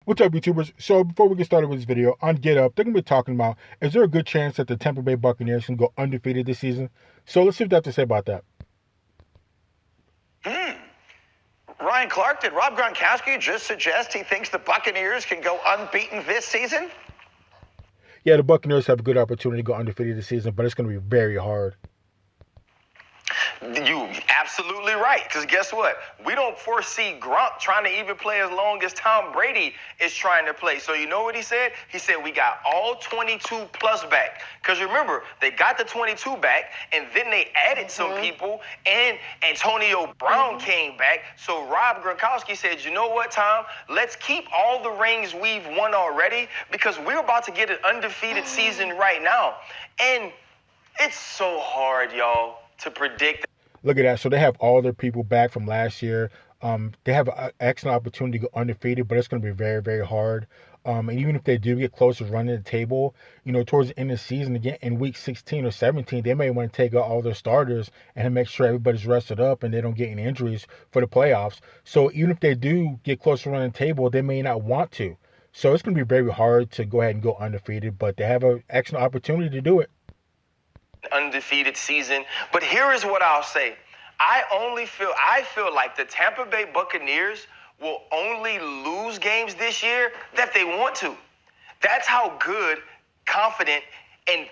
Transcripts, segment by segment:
What's up, YouTubers? So before we get started with this video, on Get Up, they're going to be talking about, is there a good chance that the Tampa Bay Buccaneers can go undefeated this season? So let's see what they have to say about that. Ryan Clark, did Rob Gronkowski just suggest he thinks the Buccaneers can go unbeaten this season? Yeah, the Buccaneers have a good opportunity to go undefeated this season, but it's going to be very hard. You absolutely right, because guess what? We don't foresee Gronk trying to even play as long as Tom Brady is trying to play. So you know what he said? He said we got all 22 plus back. Because remember, they got the 22 back, and then they added some people, and Antonio Brown came back. So Rob Gronkowski said, you know what, Tom? Let's keep all the rings we've won already, because we're about to get an undefeated season right now. And it's so hard, y'all, to predict. Look at that. So they have all their people back from last year. They have an excellent opportunity to go undefeated, but it's going to be very, very hard. And even if they do get close to running the table, towards the end of the season, again, in week 16 or 17, they may want to take out all their starters and make sure everybody's rested up and they don't get any injuries for the playoffs. So even if they do get close to running the table, they may not want to. So it's going to be very hard to go ahead and go undefeated, but they have an excellent opportunity to do it. Undefeated season. But here is what I'll say. I feel like the Tampa Bay Buccaneers will only lose games this year that they want to. That's how good, confident, and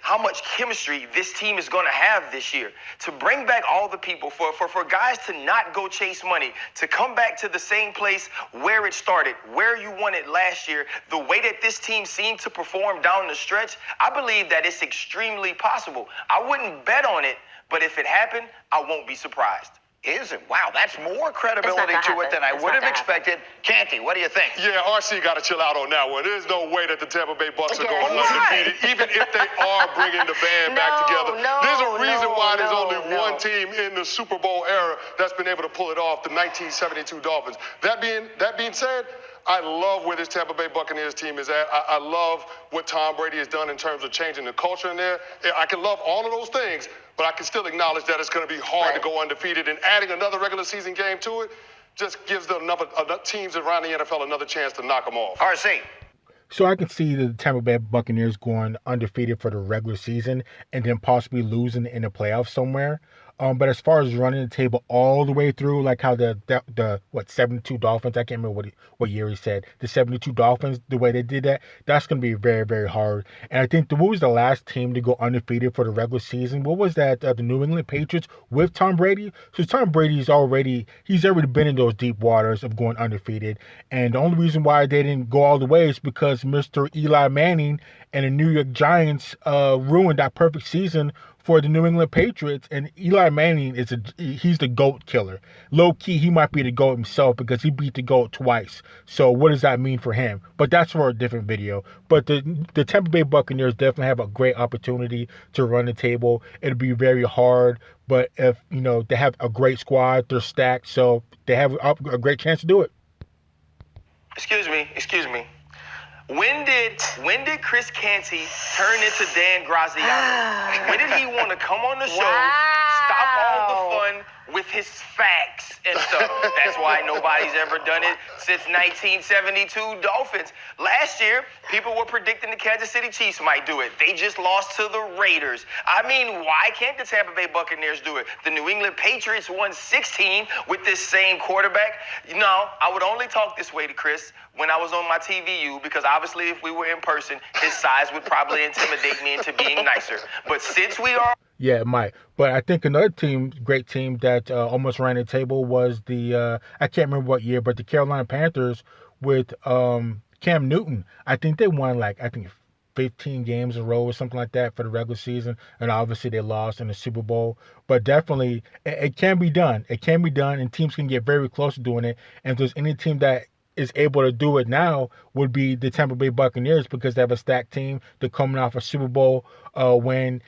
how much chemistry this team is going to have this year. To bring back all the people, for guys to not go chase money, to come back to the same place where it started, where you won it last year, the way that this team seemed to perform down the stretch, I believe that it's extremely possible. I wouldn't bet on it, but if it happened, I won't be surprised. Is it? Wow, that's more credibility to it than I would have expected. Canty, what do you think? Yeah, RC got to chill out on that one. There's no way that the Tampa Bay Bucs are going undefeated, even if they are bringing the band back together. There's a reason why there's only one team in the Super Bowl era that's been able to pull it off, the 1972 Dolphins. That being said, I love where this Tampa Bay Buccaneers team is at. I love what Tom Brady has done in terms of changing the culture in there. I can love all of those things, but I can still acknowledge that it's going to be hard to go undefeated, and adding another regular season game to it just gives them teams around the NFL another chance to knock them off. RC. So I can see the Tampa Bay Buccaneers going undefeated for the regular season and then possibly losing in the playoffs somewhere. But as far as running the table all the way through, like how the 72 Dolphins, I can't remember what year he said, the 72 Dolphins, the way they did that, that's going to be very, very hard. And I think what was the last team to go undefeated for the regular season? What was that? The New England Patriots with Tom Brady? So Tom Brady's already been in those deep waters of going undefeated. And the only reason why they didn't go all the way is because Mr. Eli Manning and the New York Giants ruined that perfect season for the New England Patriots. And Eli Manning he's the GOAT killer. Low key, he might be the GOAT himself because he beat the GOAT twice. So what does that mean for him? But that's for a different video. But the Tampa Bay Buccaneers definitely have a great opportunity to run the table. It'll be very hard, but if they have a great squad, they're stacked, so they have a great chance to do it. Excuse me. When did Chris Canty turn into Dan Graziano? When did he want to come on the show, stop all the fun with his facts and stuff? That's why nobody's ever done it since 1972 Dolphins. Last year, people were predicting the Kansas City Chiefs might do it. They just lost to the Raiders. I mean, why can't the Tampa Bay Buccaneers do it? The New England Patriots won 16 with this same quarterback. No, I would only talk this way to Chris when I was on my TVU, because obviously if we were in person, his size would probably intimidate me into being nicer. But since we are... Yeah, it might. But I think another great team that almost ran the table was I can't remember what year, but the Carolina Panthers with Cam Newton. I think they won 15 games in a row or something like that for the regular season. And obviously they lost in the Super Bowl. But definitely it can be done. It can be done, and teams can get very close to doing it. And if there's any team that is able to do it now, would be the Tampa Bay Buccaneers, because they have a stacked team. They're coming off a Super Bowl when,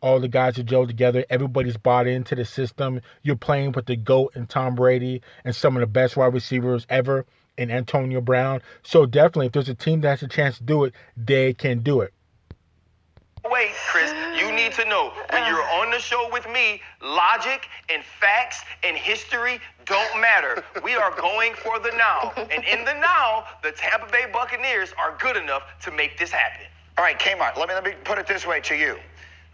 all the guys are gelled together. Everybody's bought into the system. You're playing with the GOAT and Tom Brady and some of the best wide receivers ever in Antonio Brown. So definitely, if there's a team that has a chance to do it, they can do it. Wait, Chris, you need need to know. When you're on the show with me, logic and facts and history don't matter. We are going for the now. And in the now, the Tampa Bay Buccaneers are good enough to make this happen. All right, Kmart, let me put it this way to you.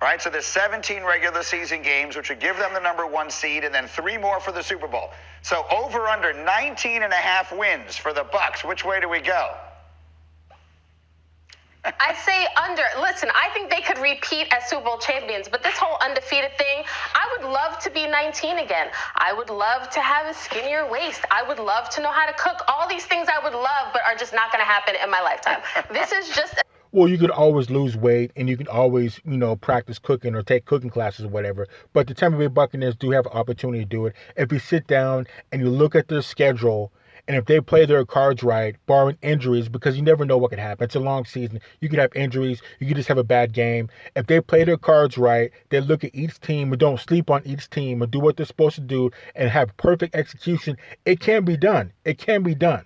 All right, so there's 17 regular season games, which would give them the #1 seed, and then 3 more for the Super Bowl. So over under 19.5 wins for the Bucs. Which way do we go? I say under. Listen, I think they could repeat as Super Bowl champions, but this whole undefeated thing, I would love to be 19 again. I would love to have a skinnier waist. I would love to know how to cook. All these things I would love, but are just not going to happen in my lifetime. This is just... Well, you could always lose weight, and you can always, practice cooking or take cooking classes or whatever. But the Tampa Bay Buccaneers do have an opportunity to do it. If you sit down and you look at their schedule, and if they play their cards right, barring injuries, because you never know what could happen. It's a long season. You could have injuries. You could just have a bad game. If they play their cards right, they look at each team and don't sleep on each team and do what they're supposed to do and have perfect execution, it can be done. It can be done.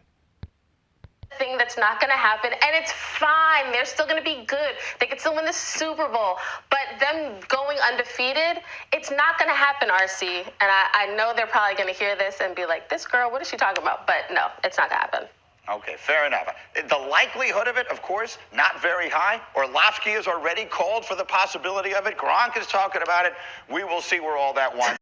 Thing that's not going to happen, and it's fine. They're still going to be good. They could still win the Super Bowl, but them going undefeated, it's not going to happen, RC. And I know they're probably going to hear this and be like, this girl, what is she talking about? But no, it's not going to happen. Okay, fair enough. The likelihood of it, of course, not very high. Orlovsky is already called for the possibility of it. Gronk is talking about it. We will see where all that winds